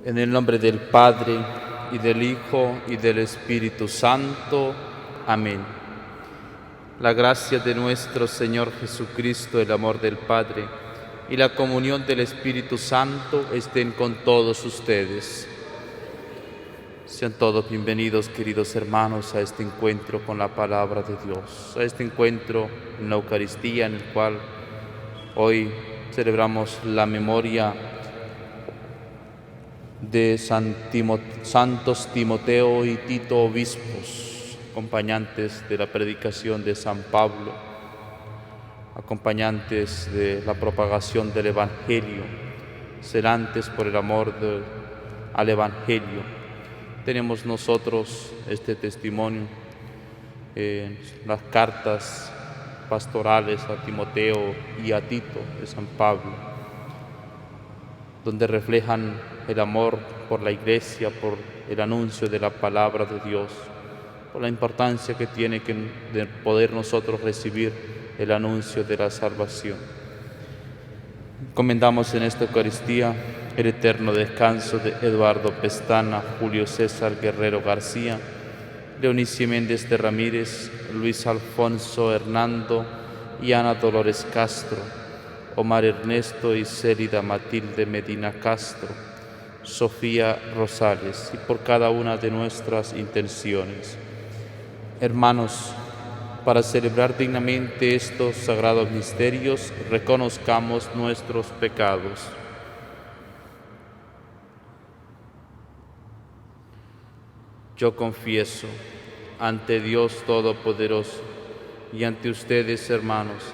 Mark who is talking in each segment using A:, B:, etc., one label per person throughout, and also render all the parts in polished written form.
A: En el nombre del Padre, y del Hijo, y del Espíritu Santo. Amén. La gracia de nuestro Señor Jesucristo, el amor del Padre, y la comunión del Espíritu Santo estén con todos ustedes. Sean todos bienvenidos, queridos hermanos, a este encuentro con la palabra de Dios, a este encuentro en la Eucaristía, en el cual hoy celebramos la memoria de Santos Timoteo y Tito, obispos, acompañantes de la predicación de San Pablo, acompañantes de la propagación del Evangelio, celantes por el amor al Evangelio. Tenemos nosotros este testimonio en las cartas pastorales a Timoteo y a Tito de San Pablo, donde reflejan el amor por la Iglesia, por el anuncio de la palabra de Dios, por la importancia que tiene de poder nosotros recibir el anuncio de la salvación. Encomendamos en esta Eucaristía el eterno descanso de Eduardo Pestana, Julio César Guerrero García, Leonicio Méndez de Ramírez, Luis Alfonso Hernando y Ana Dolores Castro, Omar Ernesto y Célida Matilde Medina Castro, Sofía Rosales, y por cada una de nuestras intenciones. Hermanos, para celebrar dignamente estos sagrados misterios, reconozcamos nuestros pecados. Yo confieso ante Dios Todopoderoso y ante ustedes, hermanos,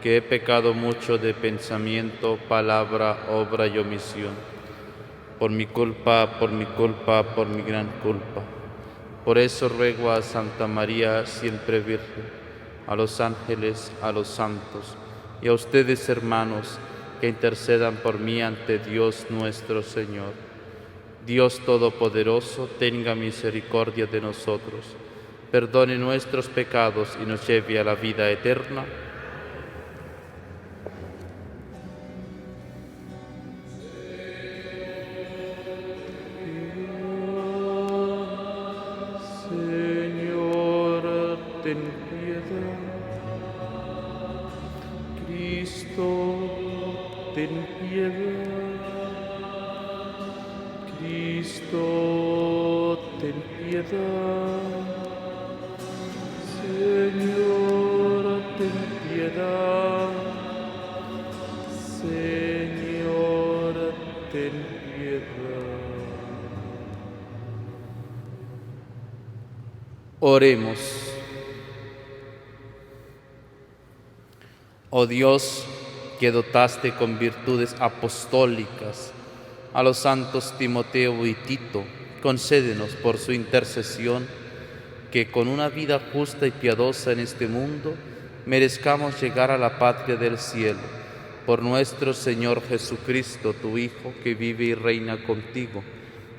A: que he pecado mucho de pensamiento, palabra, obra y omisión, por mi culpa, por mi gran culpa. Por eso ruego a Santa María, siempre Virgen, a los ángeles, a los santos, y a ustedes, hermanos, que intercedan por mí ante Dios nuestro Señor. Dios Todopoderoso, tenga misericordia de nosotros, perdone nuestros pecados y nos lleve a la vida eterna. Señor, ten piedad. Cristo, ten piedad. Cristo, ten piedad. Señor, ten piedad. Señor, ten piedad. Oremos. Oh Dios, que dotaste con virtudes apostólicas a los santos Timoteo y Tito, concédenos por su intercesión que con una vida justa y piadosa en este mundo merezcamos llegar a la patria del cielo, por nuestro Señor Jesucristo, tu Hijo, que vive y reina contigo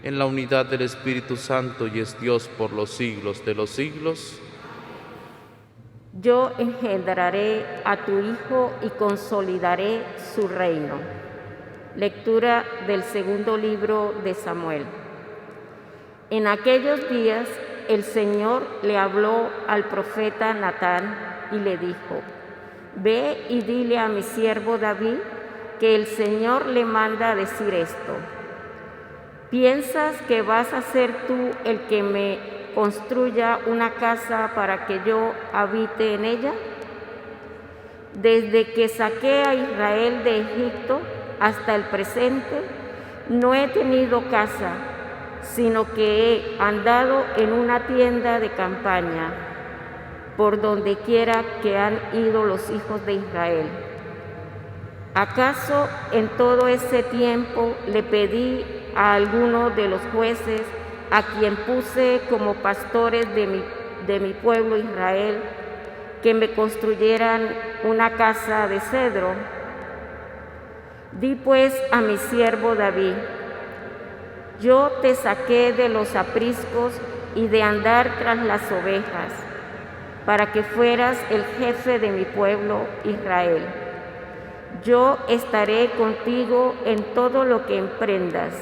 A: en la unidad del Espíritu Santo y es Dios por los siglos de los siglos.
B: Yo engendraré a tu Hijo y consolidaré su reino. Lectura del segundo libro de Samuel. En aquellos días el Señor le habló al profeta Natán y le dijo: Ve y dile a mi siervo David que el Señor le manda a decir esto. ¿Piensas que vas a ser tú el que me construya una casa para que yo habite en ella? Desde que saqué a Israel de Egipto hasta el presente, no he tenido casa, sino que he andado en una tienda de campaña, por donde quiera que han ido los hijos de Israel. ¿Acaso en todo ese tiempo le pedí a alguno de los jueces a quien puse como pastores de mi pueblo Israel que me construyeran una casa de cedro? Di pues a mi siervo David: yo te saqué de los apriscos y de andar tras las ovejas, para que fueras el jefe de mi pueblo Israel. Yo estaré contigo en todo lo que emprendas.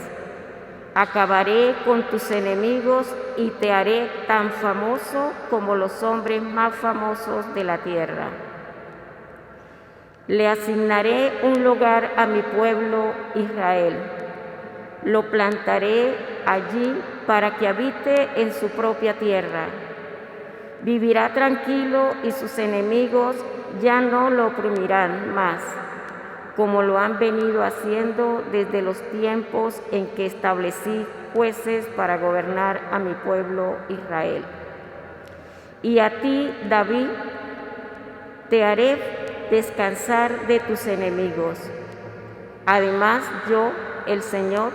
B: Acabaré con tus enemigos y te haré tan famoso como los hombres más famosos de la tierra. Le asignaré un lugar a mi pueblo Israel. Lo plantaré allí para que habite en su propia tierra. Vivirá tranquilo y sus enemigos ya no lo oprimirán más, como lo han venido haciendo desde los tiempos en que establecí jueces para gobernar a mi pueblo Israel. Y a ti, David, te haré descansar de tus enemigos. Además, yo, el Señor,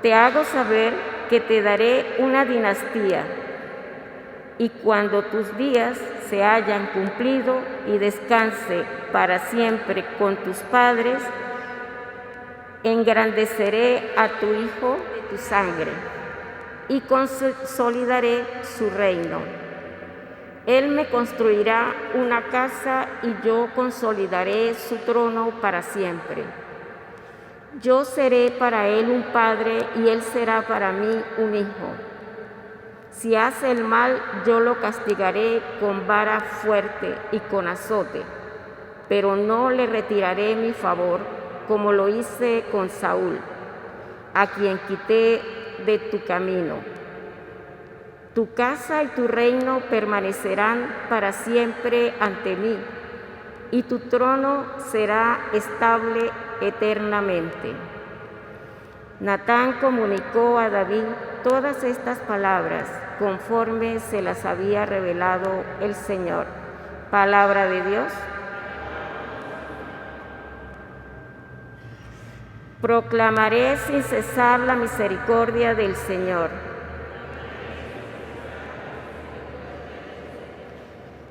B: te hago saber que te daré una dinastía, y cuando tus días se hayan cumplido y descanse para siempre con tus padres, engrandeceré a tu hijo de tu sangre y consolidaré su reino. Él me construirá una casa y yo consolidaré su trono para siempre. Yo seré para él un padre y él será para mí un hijo. Si hace el mal, yo lo castigaré con vara fuerte y con azote, pero no le retiraré mi favor, como lo hice con Saúl, a quien quité de tu camino. Tu casa y tu reino permanecerán para siempre ante mí, y tu trono será estable eternamente. Natán comunicó a David todas estas palabras, conforme se las había revelado el Señor. Palabra de Dios. Proclamaré sin cesar la misericordia del Señor.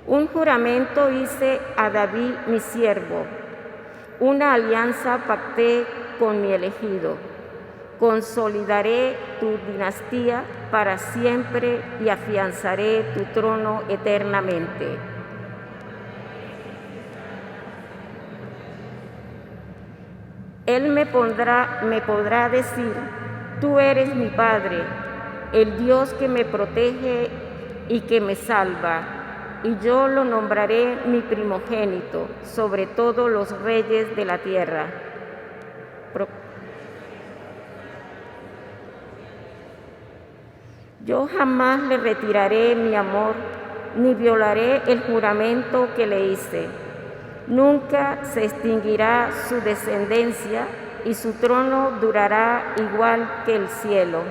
B: Un juramento hice a David mi siervo, una alianza pacté con mi elegido. Consolidaré tu dinastía para siempre y afianzaré tu trono eternamente. Él me podrá decir: tú eres mi Padre, el Dios que me protege y que me salva, y yo lo nombraré mi primogénito sobre todos los reyes de la tierra. Yo jamás le retiraré mi amor, ni violaré el juramento que le hice. Nunca se extinguirá su descendencia, y su trono durará igual que el cielo.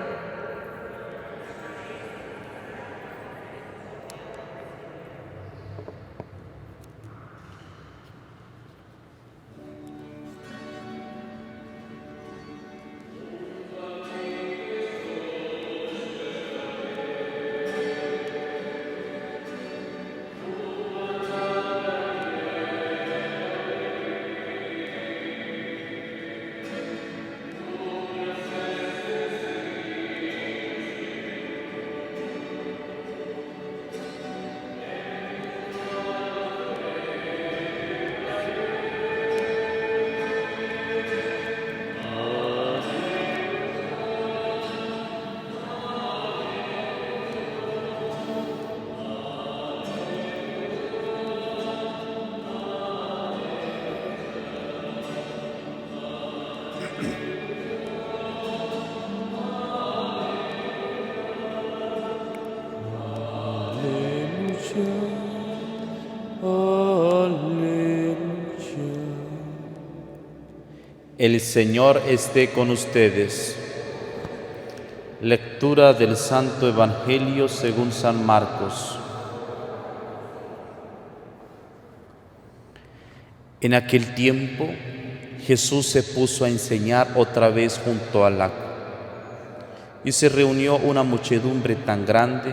A: El Señor esté con ustedes. Lectura del Santo Evangelio según San Marcos. En aquel tiempo, Jesús se puso a enseñar otra vez junto al lago, y se reunió una muchedumbre tan grande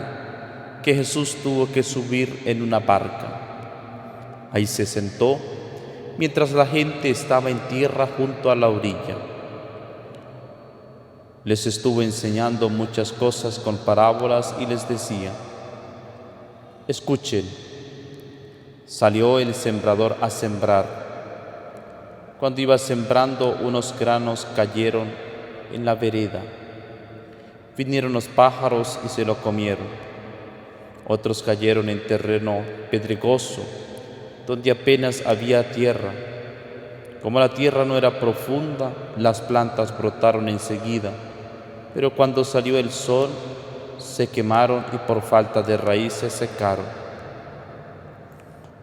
A: que Jesús tuvo que subir en una barca. Ahí se sentó, mientras la gente estaba en tierra junto a la orilla. Les estuvo enseñando muchas cosas con parábolas y les decía: escuchen, salió el sembrador a sembrar. Cuando iba sembrando, unos granos cayeron en la vereda. Vinieron los pájaros y se lo comieron. Otros cayeron en terreno pedregoso, donde apenas había tierra. Como la tierra no era profunda, las plantas brotaron enseguida, pero cuando salió el sol, se quemaron y por falta de raíces secaron.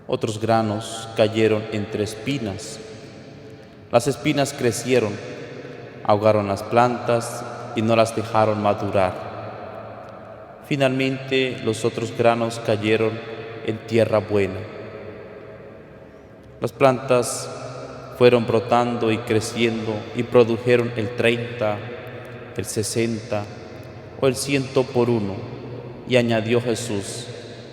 A: Otros granos cayeron entre espinas. Las espinas crecieron, ahogaron las plantas y no las dejaron madurar. Finalmente, los otros granos cayeron en tierra buena. Las plantas fueron brotando y creciendo y produjeron el 30, el 60 o el 100 por uno. Y añadió Jesús: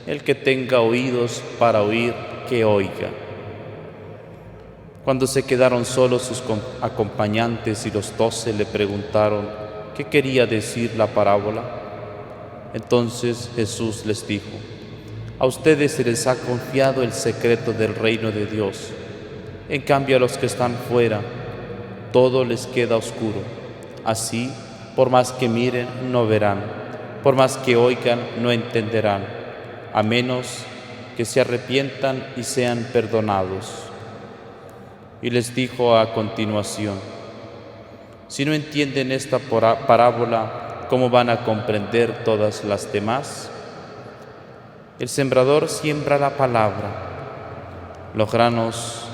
A: el que tenga oídos para oír, que oiga. Cuando se quedaron solos sus acompañantes y los 12 le preguntaron qué quería decir la parábola, entonces Jesús les dijo: a ustedes se les ha confiado el secreto del reino de Dios. En cambio, a los que están fuera, todo les queda oscuro. Así, por más que miren, no verán. Por más que oigan, no entenderán, a menos que se arrepientan y sean perdonados. Y les dijo a continuación: si no entienden esta parábola, ¿cómo van a comprender todas las demás? El sembrador siembra la palabra. Los granos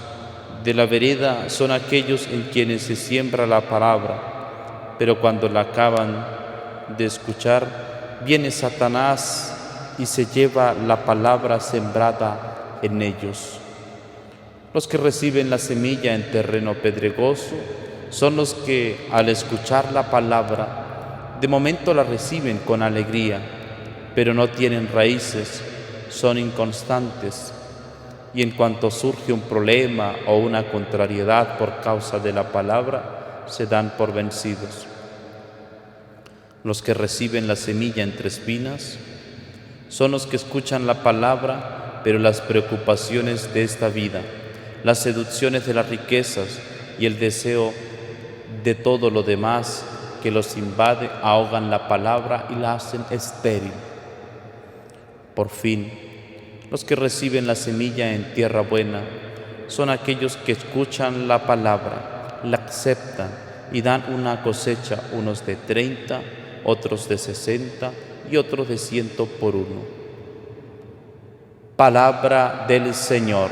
A: de la vereda son aquellos en quienes se siembra la palabra, pero cuando la acaban de escuchar, viene Satanás y se lleva la palabra sembrada en ellos. Los que reciben la semilla en terreno pedregoso son los que, al escuchar la palabra, de momento la reciben con alegría, pero no tienen raíces, son inconstantes, y en cuanto surge un problema o una contrariedad por causa de la palabra, se dan por vencidos. Los que reciben la semilla entre espinas son los que escuchan la palabra, pero las preocupaciones de esta vida, las seducciones de las riquezas y el deseo de todo lo demás que los invade ahogan la palabra y la hacen estéril. Por fin, los que reciben la semilla en tierra buena son aquellos que escuchan la palabra, la aceptan y dan una cosecha, unos de 30, otros de 60 y otros de 100 por uno. Palabra del Señor.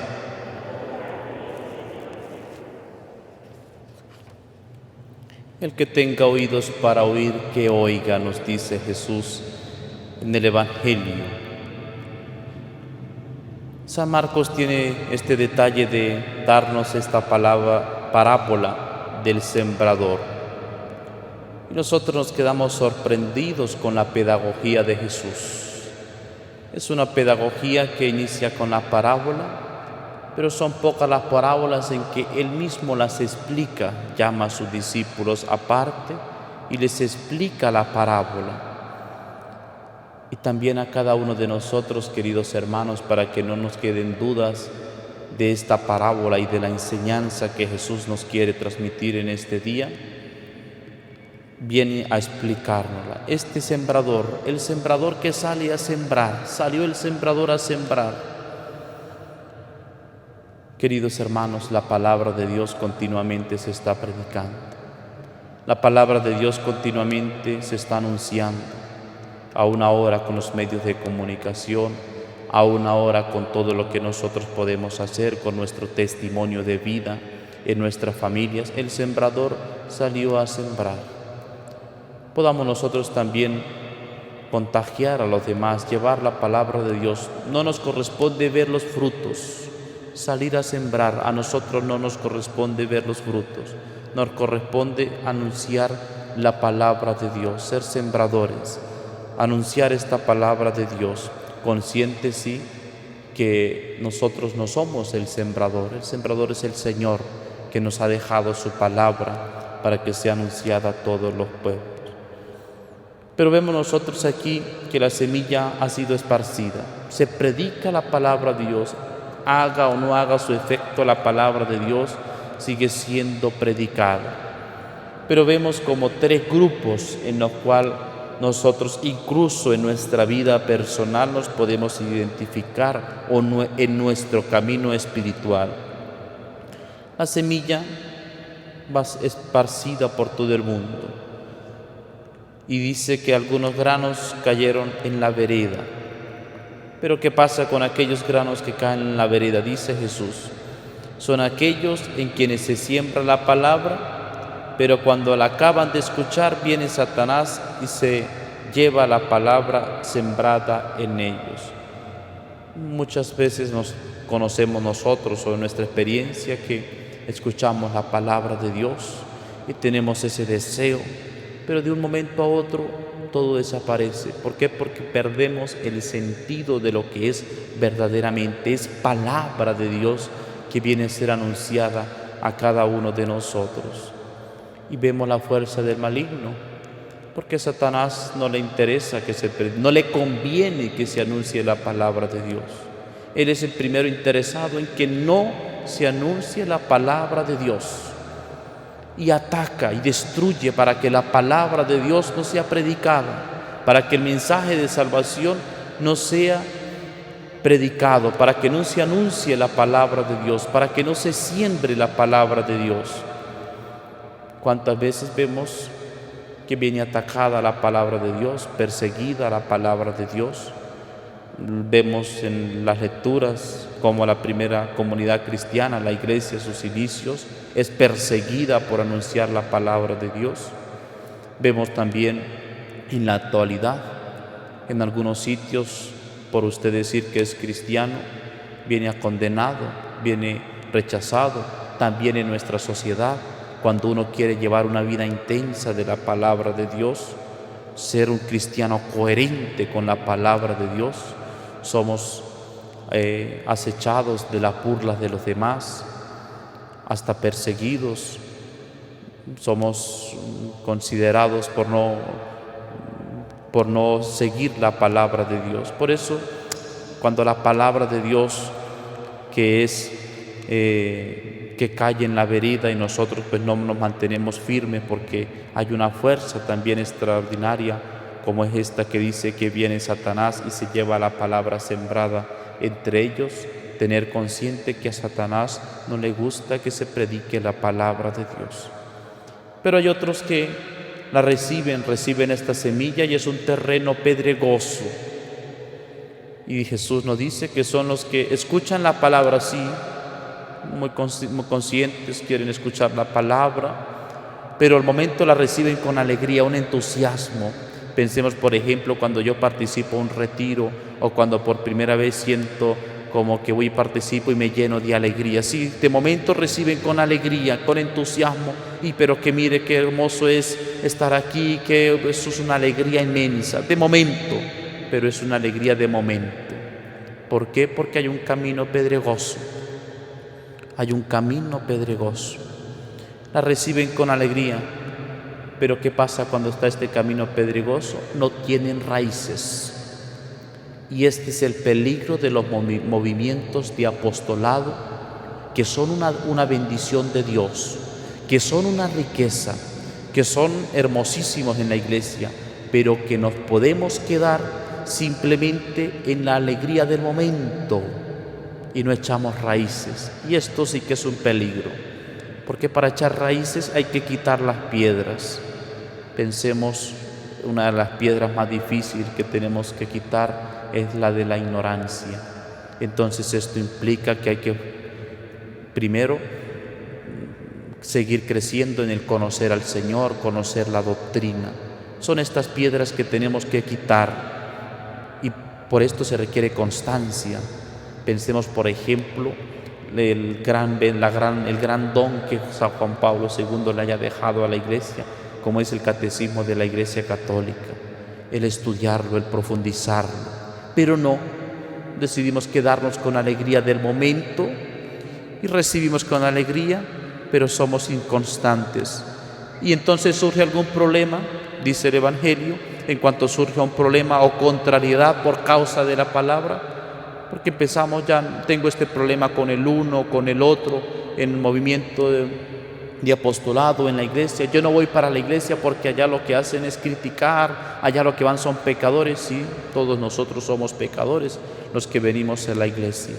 A: El que tenga oídos para oír, que oiga, nos dice Jesús en el Evangelio. San Marcos tiene este detalle de darnos esta parábola del sembrador. Y nosotros nos quedamos sorprendidos con la pedagogía de Jesús. Es una pedagogía que inicia con la parábola, pero son pocas las parábolas en que Él mismo las explica, llama a sus discípulos aparte y les explica la parábola. Y también a cada uno de nosotros, queridos hermanos, para que no nos queden dudas de esta parábola y de la enseñanza que Jesús nos quiere transmitir en este día, viene a explicárnosla. Este sembrador, el sembrador que sale a sembrar, salió el sembrador a sembrar. Queridos hermanos, la palabra de Dios continuamente se está predicando. La palabra de Dios continuamente se está anunciando. Aún ahora con los medios de comunicación, aún ahora con todo lo que nosotros podemos hacer con nuestro testimonio de vida en nuestras familias, el sembrador salió a sembrar. Podamos nosotros también contagiar a los demás, llevar la palabra de Dios. No nos corresponde ver los frutos, salir a sembrar. A nosotros no nos corresponde ver los frutos, nos corresponde anunciar la palabra de Dios, ser sembradores. Anunciar esta palabra de Dios, conscientes sí que nosotros no somos el sembrador es el Señor que nos ha dejado su palabra para que sea anunciada a todos los pueblos. Pero vemos nosotros aquí que la semilla ha sido esparcida, se predica la palabra de Dios, haga o no haga su efecto la palabra de Dios, sigue siendo predicada. Pero vemos como tres grupos en los cuales nosotros incluso en nuestra vida personal nos podemos identificar en nuestro camino espiritual. La semilla va esparcida por todo el mundo y dice que algunos granos cayeron en la vereda. Pero ¿qué pasa con aquellos granos que caen en la vereda? Dice Jesús, son aquellos en quienes se siembra la palabra, pero cuando la acaban de escuchar viene Satanás y se lleva la palabra sembrada en ellos. Muchas veces nos conocemos nosotros o en nuestra experiencia que escuchamos la palabra de Dios y tenemos ese deseo, pero de un momento a otro todo desaparece. ¿Por qué? Porque perdemos el sentido de lo que es verdaderamente, es palabra de Dios que viene a ser anunciada a cada uno de nosotros. Y vemos la fuerza del maligno, porque a Satanás no le interesa no le conviene que se anuncie la palabra de Dios. Él es el primero interesado en que no se anuncie la palabra de Dios, y ataca y destruye para que la palabra de Dios no sea predicada, para que el mensaje de salvación no sea predicado, para que no se anuncie la palabra de Dios, para que no se siembre la palabra de Dios. ¿Cuántas veces vemos que viene atacada la palabra de Dios, perseguida la palabra de Dios? Vemos en las lecturas como la primera comunidad cristiana, la iglesia, sus inicios, es perseguida por anunciar la palabra de Dios. Vemos también en la actualidad, en algunos sitios, por usted decir que es cristiano, viene condenado, viene rechazado. También en nuestra sociedad, cuando uno quiere llevar una vida intensa de la palabra de Dios, ser un cristiano coherente con la palabra de Dios, somos acechados de las burlas de los demás, hasta perseguidos, somos considerados por no seguir la palabra de Dios. Por eso, cuando la palabra de Dios que cae en la vereda y nosotros pues no nos mantenemos firmes, porque hay una fuerza también extraordinaria como es esta que dice que viene Satanás y se lleva la palabra sembrada entre ellos, tener consciente que a Satanás no le gusta que se predique la palabra de Dios. Pero hay otros que la reciben esta semilla y es un terreno pedregoso. Y Jesús nos dice que son los que escuchan la palabra así, muy conscientes, quieren escuchar la palabra, pero al momento la reciben con alegría, un entusiasmo. Pensemos, por ejemplo, cuando yo participo en un retiro o cuando por primera vez siento como que voy y participo y me lleno de alegría. Sí, de momento reciben con alegría, con entusiasmo, pero que mire qué hermoso es estar aquí, que eso es una alegría inmensa, de momento, pero es una alegría de momento. ¿Por qué? Porque hay un camino pedregoso. Hay un camino pedregoso. La reciben con alegría, pero ¿qué pasa cuando está este camino pedregoso? No tienen raíces. Y este es el peligro de los movimientos de apostolado, que son una bendición de Dios, que son una riqueza, que son hermosísimos en la iglesia, pero que nos podemos quedar simplemente en la alegría del momento y no echamos raíces. Y esto sí que es un peligro, porque para echar raíces hay que quitar las piedras. Pensemos, una de las piedras más difíciles que tenemos que quitar es la de la ignorancia. Entonces esto implica que hay que primero seguir creciendo en el conocer al Señor, conocer la doctrina. Son estas piedras que tenemos que quitar y por esto se requiere constancia. Pensemos, por ejemplo, el gran don que San Juan Pablo II le haya dejado a la Iglesia, como es el Catecismo de la Iglesia Católica, el estudiarlo, el profundizarlo. Pero no, decidimos quedarnos con alegría del momento y recibimos con alegría, pero somos inconstantes. Y entonces surge algún problema, dice el Evangelio, en cuanto surge un problema o contrariedad por causa de la palabra, porque empezamos, ya tengo este problema con el uno, con el otro, en el movimiento de apostolado en la iglesia. Yo no voy para la iglesia porque allá lo que hacen es criticar, allá lo que van son pecadores. Sí, todos nosotros somos pecadores los que venimos a la iglesia.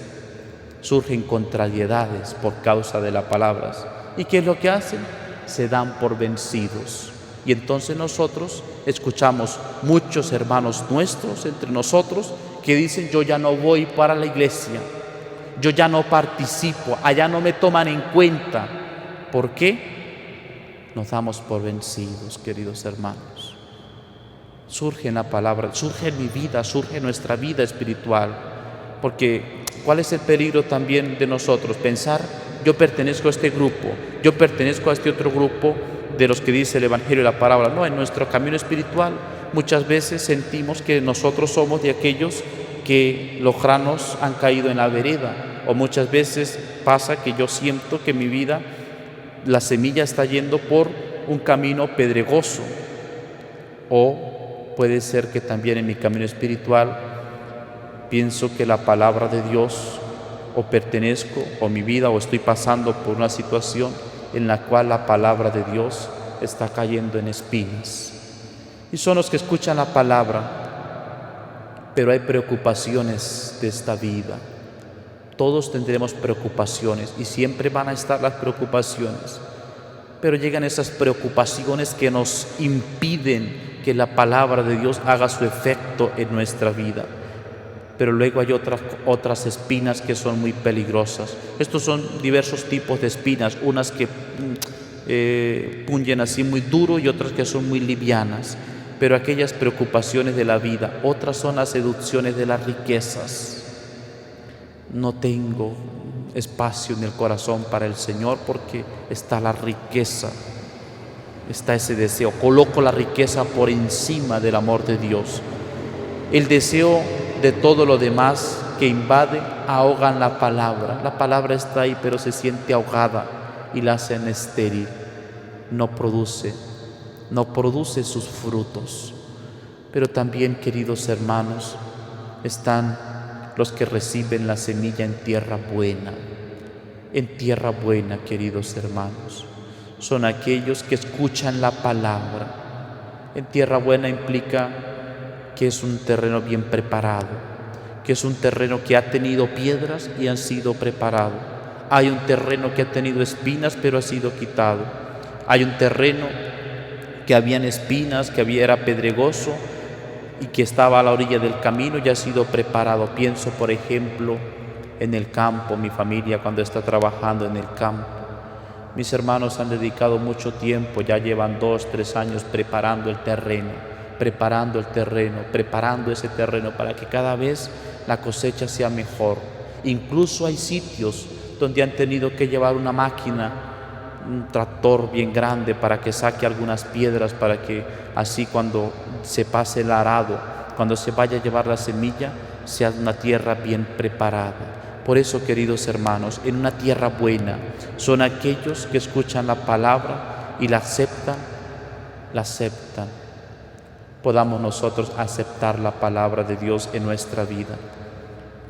A: Surgen contrariedades por causa de las palabras. ¿Y qué es lo que hacen? Se dan por vencidos. Y entonces nosotros escuchamos muchos hermanos nuestros entre nosotros que dicen: yo ya no voy para la iglesia, yo ya no participo, allá no me toman en cuenta. ¿Por qué? Nos damos por vencidos, queridos hermanos. Surge en la palabra, surge en mi vida, surge en nuestra vida espiritual. Porque ¿cuál es el peligro también de nosotros? Pensar: yo pertenezco a este grupo, yo pertenezco a este otro grupo de los que dice el Evangelio y la palabra. No, en nuestro camino espiritual muchas veces sentimos que nosotros somos de aquellos que los granos han caído en la vereda, o muchas veces pasa que yo siento que mi vida, la semilla está yendo por un camino pedregoso, o puede ser que también en mi camino espiritual pienso que la palabra de Dios, o pertenezco, o mi vida, o estoy pasando por una situación en la cual la palabra de Dios está cayendo en espinas. Y son los que escuchan la palabra, pero hay preocupaciones de esta vida. Todos tendremos preocupaciones y siempre van a estar las preocupaciones, pero llegan esas preocupaciones que nos impiden que la palabra de Dios haga su efecto en nuestra vida. Pero luego hay otras espinas que son muy peligrosas. Estos son diversos tipos de espinas, unas que pungen así muy duro y otras que son muy livianas. Pero aquellas preocupaciones de la vida, otras son las seducciones de las riquezas. No tengo espacio en el corazón para el Señor porque está la riqueza, está ese deseo. Coloco la riqueza por encima del amor de Dios. El deseo de todo lo demás que invade ahogan la palabra. La palabra está ahí, pero se siente ahogada y la hacen estéril. No produce sus frutos. Pero también, queridos hermanos, están los que reciben la semilla en tierra buena. En tierra buena, queridos hermanos, son aquellos que escuchan la palabra. En tierra buena implica que es un terreno bien preparado, que es un terreno que ha tenido piedras y han sido preparado. Hay un terreno que ha tenido espinas, pero ha sido quitado. Hay un terreno que habían espinas, que era pedregoso y que estaba a la orilla del camino y ha sido preparado. Pienso, por ejemplo, en el campo, mi familia cuando está trabajando en el campo. Mis hermanos han dedicado mucho tiempo, ya llevan 2, 3 años preparando ese terreno para que cada vez la cosecha sea mejor. Incluso hay sitios donde han tenido que llevar una máquina, un tractor bien grande para que saque algunas piedras, para que así cuando se pase el arado, cuando se vaya a llevar la semilla, sea una tierra bien preparada. Por eso, queridos hermanos, en una tierra buena son aquellos que escuchan la palabra y la aceptan. Podamos nosotros aceptar la palabra de Dios en nuestra vida.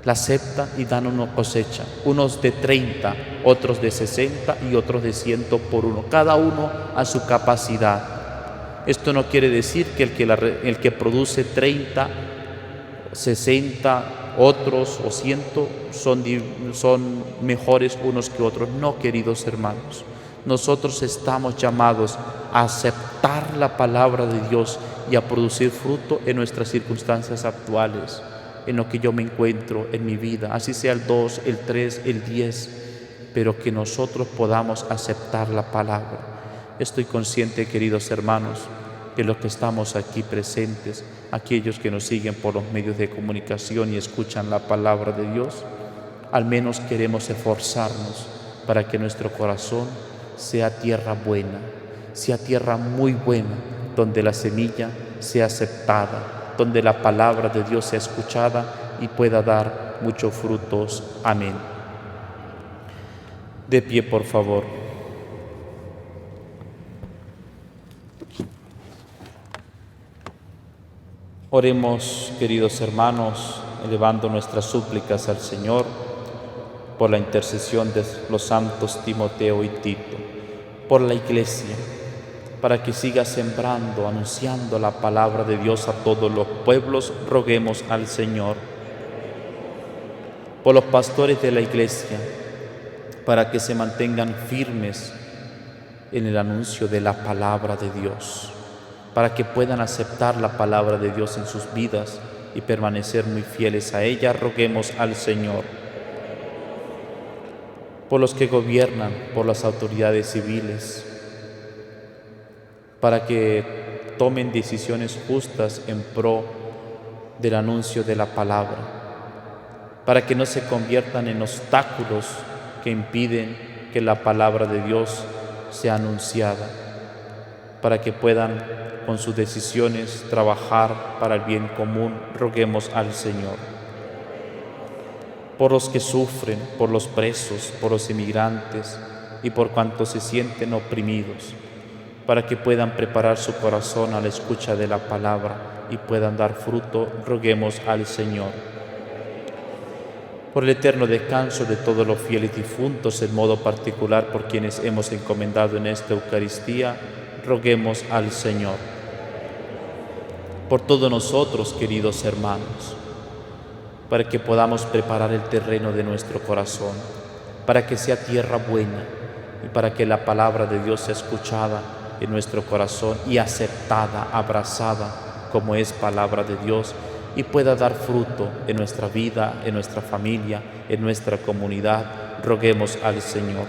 A: La aceptan y dan una cosecha, unos de 30, otros de 60 y otros de 100 por uno, cada uno a su capacidad. Esto no quiere decir que el que produce 30, 60, otros o 100 son mejores unos que otros. No, queridos hermanos, nosotros estamos llamados a aceptar la palabra de Dios y a producir fruto en nuestras circunstancias actuales, en lo que yo me encuentro en mi vida, así sea el 2, el 3, el 10, pero que nosotros podamos aceptar la palabra. Estoy consciente, queridos hermanos, que los que estamos aquí presentes, aquellos que nos siguen por los medios de comunicación y escuchan la palabra de Dios, al menos queremos esforzarnos para que nuestro corazón sea tierra buena, sea tierra muy buena, donde la semilla sea aceptada, donde la palabra de Dios sea escuchada y pueda dar muchos frutos. Amén. De pie, por favor. Oremos, queridos hermanos, elevando nuestras súplicas al Señor por la intercesión de los santos Timoteo y Tito, por la Iglesia, para que siga sembrando, anunciando la palabra de Dios a todos los pueblos, roguemos al Señor. Por los pastores de la Iglesia, para que se mantengan firmes en el anuncio de la palabra de Dios, para que puedan aceptar la palabra de Dios en sus vidas y permanecer muy fieles a ella, roguemos al Señor. Por los que gobiernan, por las autoridades civiles, para que tomen decisiones justas en pro del anuncio de la palabra, para que no se conviertan en obstáculos que impiden que la palabra de Dios sea anunciada, para que puedan con sus decisiones trabajar para el bien común, roguemos al Señor. Por los que sufren, por los presos, por los inmigrantes y por cuantos se sienten oprimidos, para que puedan preparar su corazón a la escucha de la palabra y puedan dar fruto, roguemos al Señor. Por el eterno descanso de todos los fieles difuntos, en modo particular por quienes hemos encomendado en esta Eucaristía, roguemos al Señor. Por todos nosotros, queridos hermanos, para que podamos preparar el terreno de nuestro corazón, para que sea tierra buena y para que la palabra de Dios sea escuchada en nuestro corazón y aceptada, abrazada, como es palabra de Dios, y pueda dar fruto en nuestra vida, en nuestra familia, en nuestra comunidad, roguemos al Señor.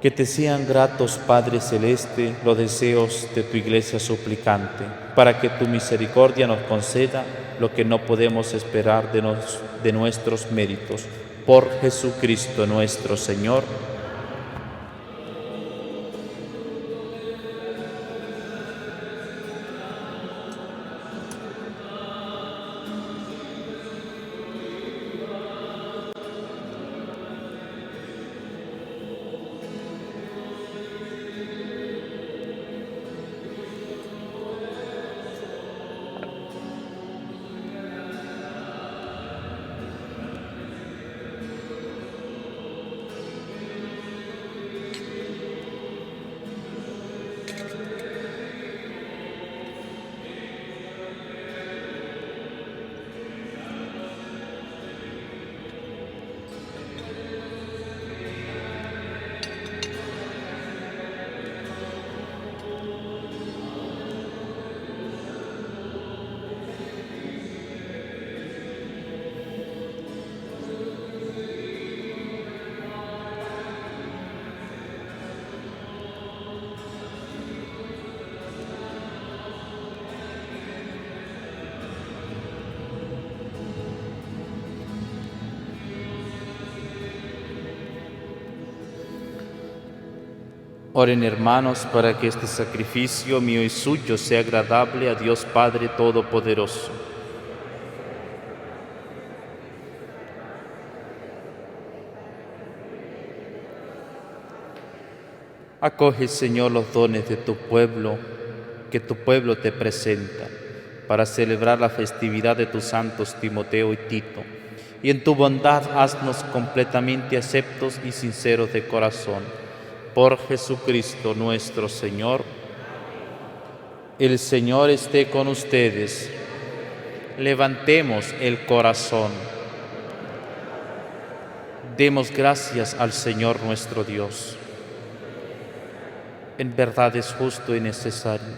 A: Que te sean gratos, Padre Celeste, los deseos de tu Iglesia suplicante, para que tu misericordia nos conceda lo que no podemos esperar de nuestros méritos. Por Jesucristo nuestro Señor. Oren, hermanos, para que este sacrificio mío y suyo sea agradable a Dios Padre Todopoderoso. Acoge, Señor, los dones de tu pueblo, que tu pueblo te presenta, para celebrar la festividad de tus santos Timoteo y Tito, y en tu bondad haznos completamente aceptos y sinceros de corazón. Por Jesucristo nuestro Señor. El Señor esté con ustedes. Levantemos el corazón. Demos gracias al Señor nuestro Dios. En verdad es justo y necesario,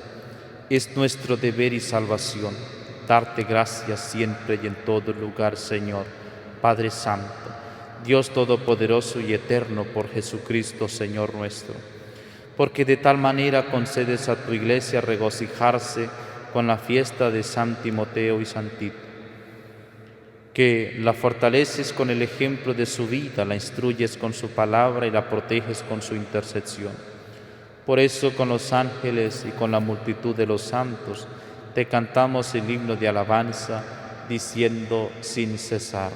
A: es nuestro deber y salvación, darte gracias siempre y en todo lugar, Señor, Padre Santo, Dios Todopoderoso y Eterno, por Jesucristo, Señor nuestro, porque de tal manera concedes a tu Iglesia regocijarse con la fiesta de San Timoteo y San Tito, que la fortaleces con el ejemplo de su vida, la instruyes con su palabra y la proteges con su intercesión. Por eso, con los ángeles y con la multitud de los santos, te cantamos el himno de alabanza, diciendo sin cesar: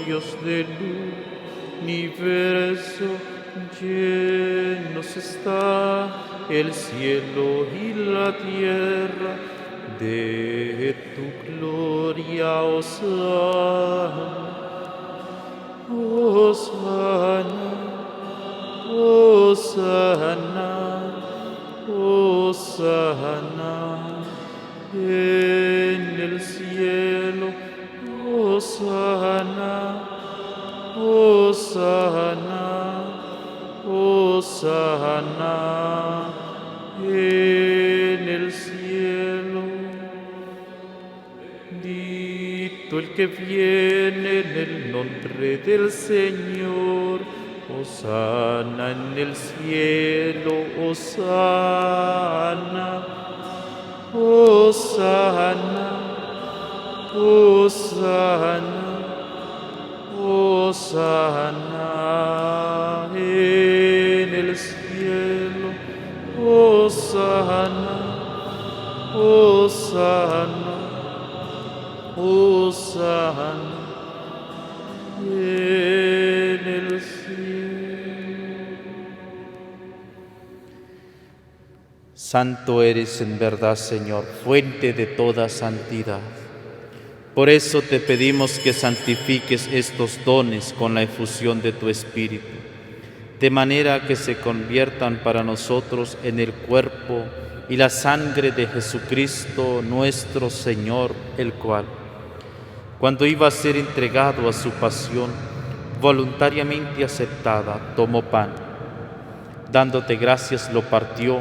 A: Dios del universo, Llenos está el cielo y la tierra de tu gloria, Hosana. Hosana, Hosana, Hosana en el cielo, Hosana, Hosana, Hosana en el cielo. Bendito el que viene en el nombre del Señor. Hosana en el cielo, Hosana, Hosana, Hosana, Hosana en el cielo, Hosana, Hosana, Hosana en el cielo. Santo eres en verdad, Señor, fuente de toda santidad. Por eso te pedimos que santifiques estos dones con la efusión de tu Espíritu, de manera que se conviertan para nosotros en el cuerpo y la sangre de Jesucristo nuestro Señor, el cual, cuando iba a ser entregado a su pasión, voluntariamente aceptada, tomó pan. Dándote gracias, lo partió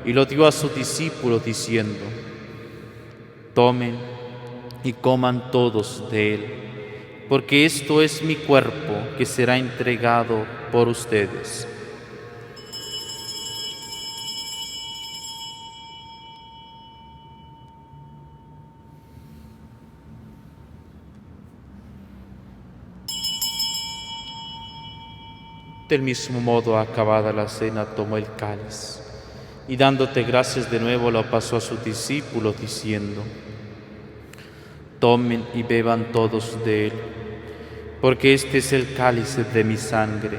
A: y lo dio a sus discípulos, diciendo: tomen y coman todos de él, porque esto es mi cuerpo que será entregado por ustedes. Del mismo modo, acabada la cena, tomó el cáliz y dándote gracias de nuevo lo pasó a sus discípulos, diciendo: tomen y beban todos de él, porque este es el cáliz de mi sangre,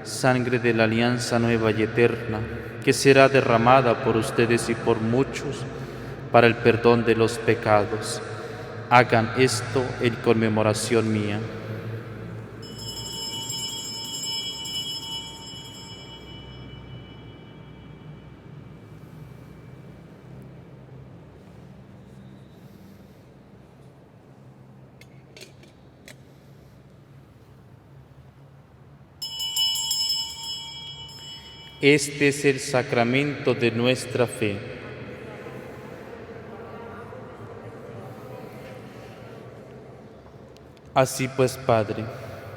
A: sangre de la alianza nueva y eterna, que será derramada por ustedes y por muchos para el perdón de los pecados. Hagan esto en conmemoración mía. Este es el sacramento de nuestra fe. Así pues, Padre,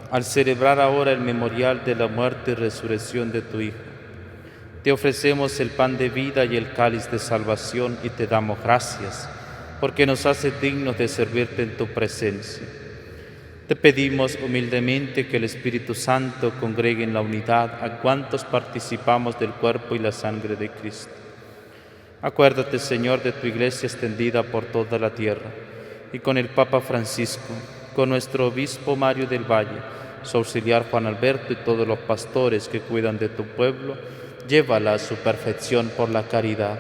A: al celebrar ahora el memorial de la muerte y resurrección de tu Hijo, te ofrecemos el pan de vida y el cáliz de salvación y te damos gracias, porque nos haces dignos de servirte en tu presencia. Te pedimos humildemente que el Espíritu Santo congregue en la unidad a cuantos participamos del cuerpo y la sangre de Cristo. Acuérdate, Señor, de tu Iglesia extendida por toda la tierra, y con el Papa Francisco, con nuestro Obispo Mario del Valle, su auxiliar Juan Alberto y todos los pastores que cuidan de tu pueblo, llévala a su perfección por la caridad.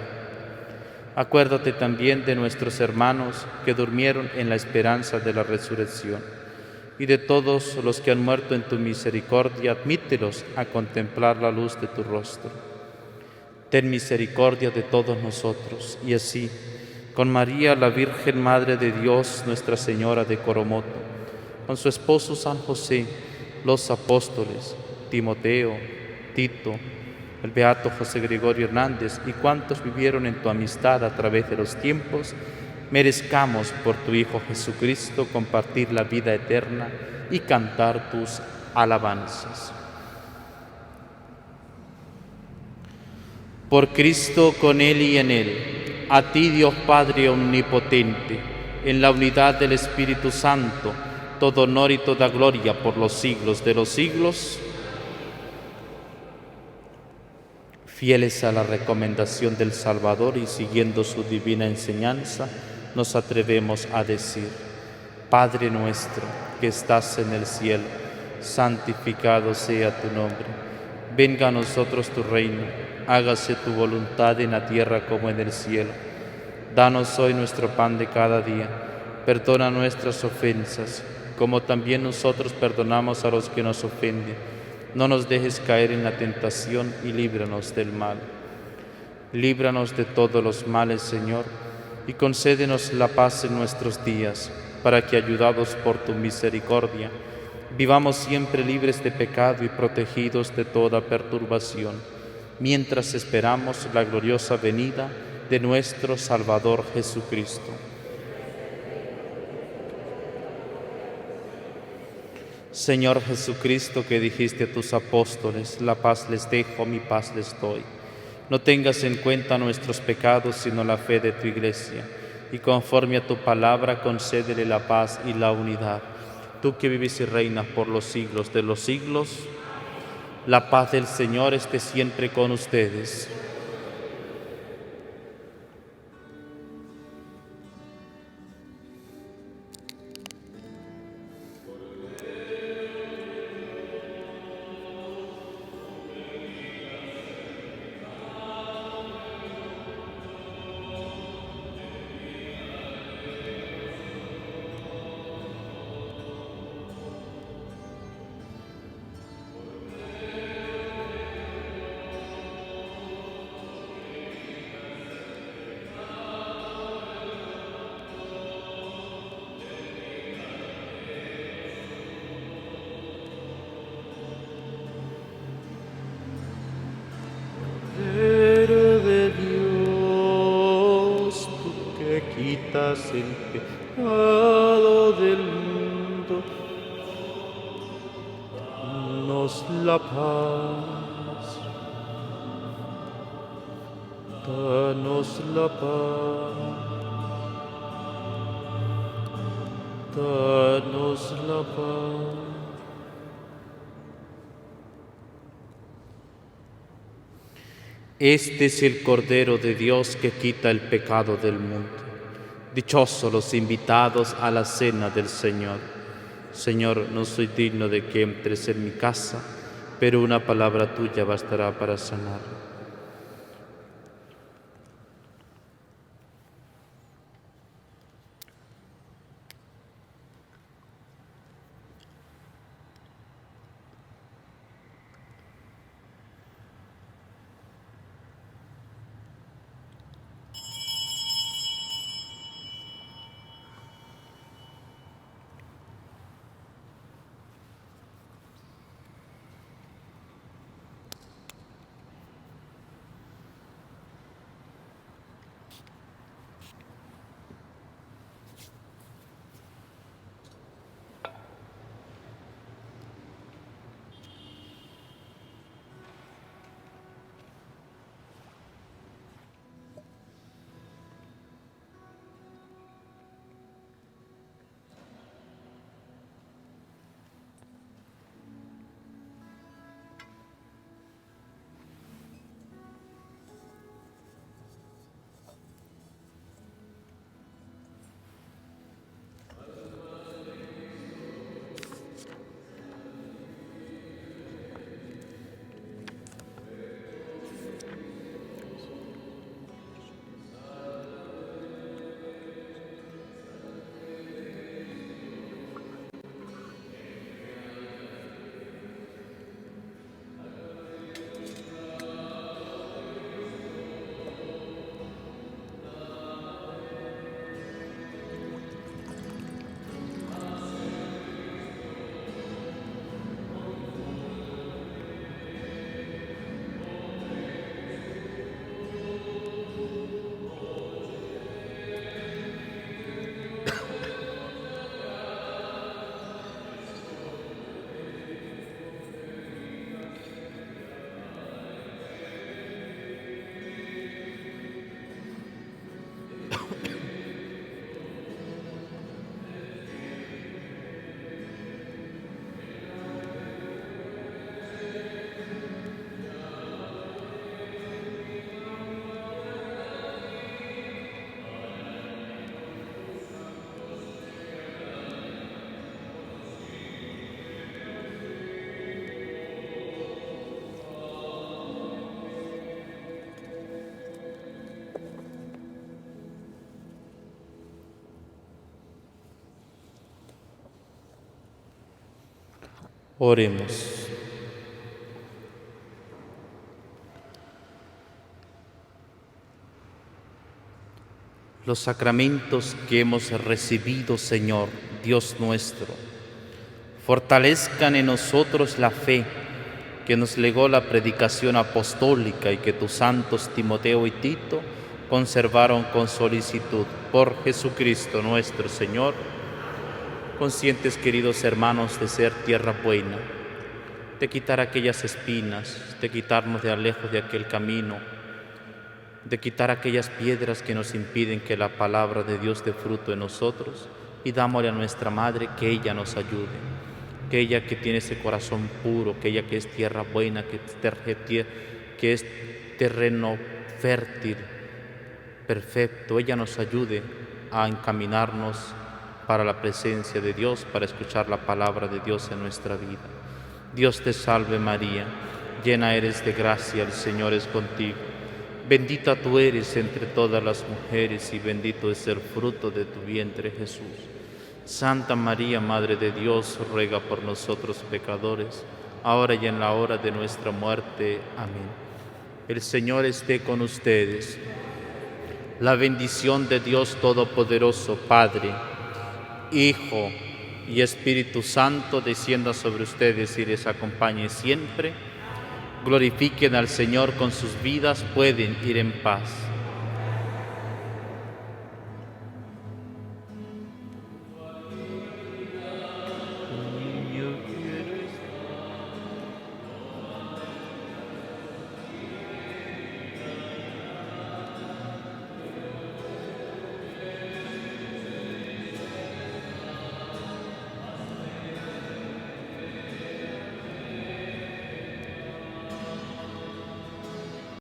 A: Acuérdate también de nuestros hermanos que durmieron en la esperanza de la resurrección, y de todos los que han muerto en tu misericordia, admítelos a contemplar la luz de tu rostro. Ten misericordia de todos nosotros, y así, con María, la Virgen Madre de Dios, Nuestra Señora de Coromoto, con su esposo San José, los apóstoles, Timoteo, Tito, el beato José Gregorio Hernández y cuantos vivieron en tu amistad a través de los tiempos, merezcamos por tu Hijo Jesucristo compartir la vida eterna y cantar tus alabanzas. Por Cristo, con Él y en Él, a ti, Dios Padre omnipotente, en la unidad del Espíritu Santo, todo honor y toda gloria por los siglos de los siglos. Fieles a la recomendación del Salvador y siguiendo su divina enseñanza, nos atrevemos a decir: Padre nuestro que estás en el cielo, santificado sea tu nombre. Venga a nosotros tu reino, hágase tu voluntad en la tierra como en el cielo. Danos hoy nuestro pan de cada día, perdona nuestras ofensas, como también nosotros perdonamos a los que nos ofenden. No nos dejes caer en la tentación y líbranos del mal. Líbranos de todos los males, Señor, y concédenos la paz en nuestros días, para que, ayudados por tu misericordia, vivamos siempre libres de pecado y protegidos de toda perturbación, mientras esperamos la gloriosa venida de nuestro Salvador Jesucristo. Señor Jesucristo, que dijiste a tus apóstoles, la paz les dejo, mi paz les doy. No tengas en cuenta nuestros pecados, sino la fe de tu Iglesia, y conforme a tu palabra concédele la paz y la unidad. Tú que vives y reinas por los siglos de los siglos, la paz del Señor esté siempre con ustedes. Quitas el pecado del mundo, danos la paz, danos la paz, danos la paz. Este es el Cordero de Dios que quita el pecado del mundo. Dichosos los invitados a la cena del Señor. Señor, no soy digno de que entres en mi casa, pero una palabra tuya bastará para sanar. Oremos. Los sacramentos que hemos recibido, Señor, Dios nuestro, fortalezcan en nosotros la fe que nos legó la predicación apostólica y que tus santos Timoteo y Tito conservaron con solicitud. Por Jesucristo nuestro Señor. Conscientes, queridos hermanos, de ser tierra buena, de quitar aquellas espinas, de quitarnos de lejos de aquel camino, de quitar aquellas piedras que nos impiden que la palabra de Dios dé fruto en nosotros, y dámosle a nuestra Madre que ella nos ayude, que ella que tiene ese corazón puro, que ella que es tierra buena, que es terreno fértil, perfecto, ella nos ayude a encaminarnos para la presencia de Dios, para escuchar la palabra de Dios en nuestra vida. Dios te salve María, llena eres de gracia, el Señor es contigo. Bendita tú eres entre todas las mujeres y bendito es el fruto de tu vientre Jesús. Santa María, Madre de Dios, ruega por nosotros pecadores, ahora y en la hora de nuestra muerte. Amén. El Señor esté con ustedes. La bendición de Dios Todopoderoso, Padre, Hijo y Espíritu Santo, descienda sobre ustedes y les acompañe siempre. Glorifiquen al Señor con sus vidas, pueden ir en paz.